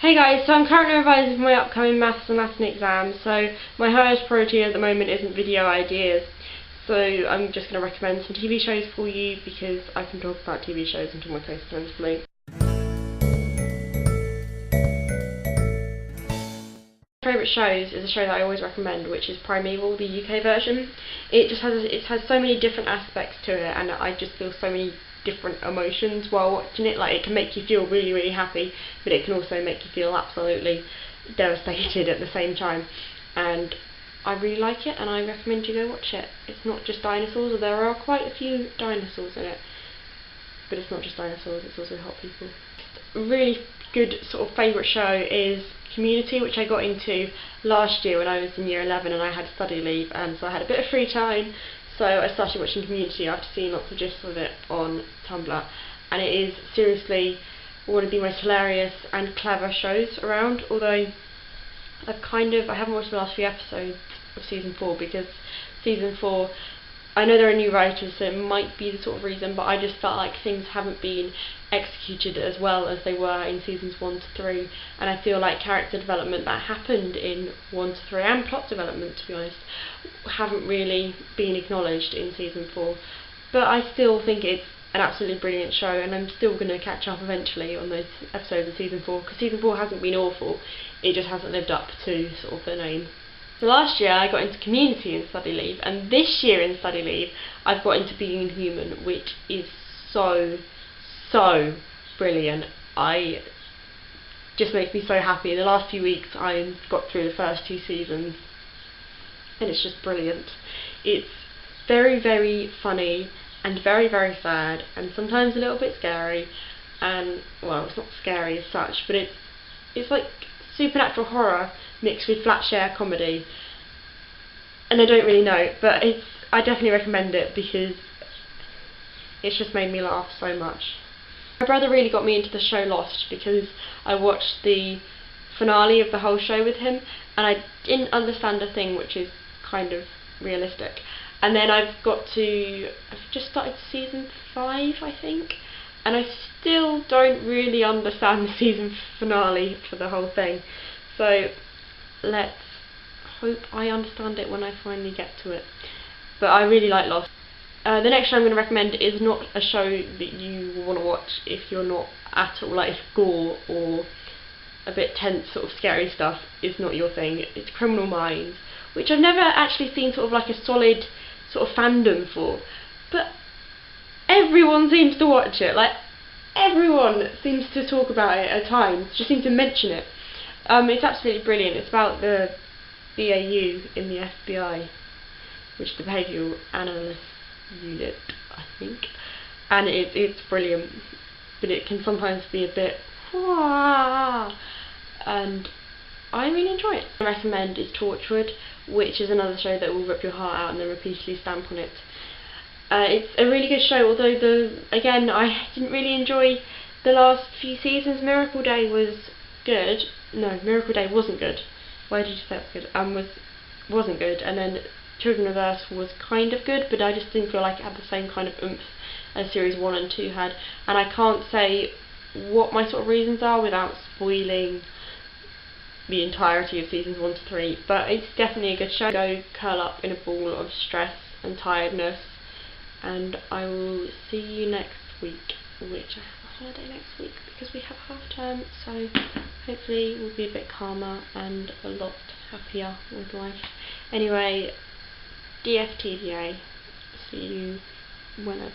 Hey guys, so I'm currently revising for my upcoming maths and Latin exam, so my highest priority at the moment isn't video ideas, so I'm just going to recommend some TV shows for you because I can talk about TV shows until my face turns blue. My favourite shows is a show that I always recommend, which is Primeval, the UK version. It has so many different aspects to it, and I just feel so many different emotions while watching it. Like, it can make you feel really, really happy, but it can also make you feel absolutely devastated at the same time. And I really like it, and I recommend you go watch it. It's not just dinosaurs, or there are quite a few dinosaurs in it, but it's not just dinosaurs, it's also hot people. A really good sort of favourite show is Community, which I got into last year when I was in year 11 and I had study leave, and so I had a bit of free time, so I started watching Community after seeing lots of gifs of it on Tumblr, and it is seriously one of the most hilarious and clever shows around, although I haven't watched the last few episodes of season 4 because season 4, I know there are new writers, so it might be the sort of reason, but I just felt like things haven't been executed as well as they were in seasons 1 to 3, and I feel like character development that happened in 1 to 3, and plot development, to be honest, haven't really been acknowledged in season 4. But I still think it's an absolutely brilliant show, and I'm still going to catch up eventually on those episodes of season 4, because season 4 hasn't been awful, it just hasn't lived up to sort of the name. So last year I got into Community in study leave, and this year in study leave I've got into Being Human, which is so brilliant. I just makes me so happy. In the last few weeks I got through the first 2 seasons, and it's just brilliant. It's very, very funny and very, very sad, and sometimes a little bit scary, and well, it's not scary as such, but it's like supernatural horror mixed with flat share comedy, and I don't really know, but I definitely recommend it because it's just made me laugh so much. My brother really got me into the show Lost because I watched the finale of the whole show with him, and I didn't understand a thing, which is kind of realistic. And then I've just started season 5, I think, and I still don't really understand the season finale for the whole thing. So let's hope I understand it when I finally get to it. But I really like Lost. The next show I'm going to recommend is not a show that you want to watch if you're not at all, like if gore or a bit tense sort of scary stuff is not your thing. It's Criminal Minds, which I've never actually seen sort of like a solid sort of fandom for, but everyone seems to watch it. Like, everyone seems to talk about it at times, just seem to mention it. It's absolutely brilliant. It's about the BAU in the FBI, which is the Behavioural Analyst Unit, I think, and it's brilliant, but it can sometimes be a bit and I really enjoy it. I recommend is Torchwood, which is another show that will rip your heart out and then repeatedly stamp on it. It's a really good show, although again I didn't really enjoy the last few seasons. Miracle Day was good. No, Miracle Day wasn't good. Why did you say it was good? Wasn't good, and then Children of Earth was kind of good, but I just didn't feel like it had the same kind of oomph as series 1 and 2 had, and I can't say what my sort of reasons are without spoiling the entirety of seasons 1 to 3, but it's definitely a good show. Go curl up in a ball of stress and tiredness, and I will see you next week, which I have a holiday next week because we have half term, so hopefully we'll be a bit calmer and a lot happier with life. Anyway, DFTDA, see you whenever.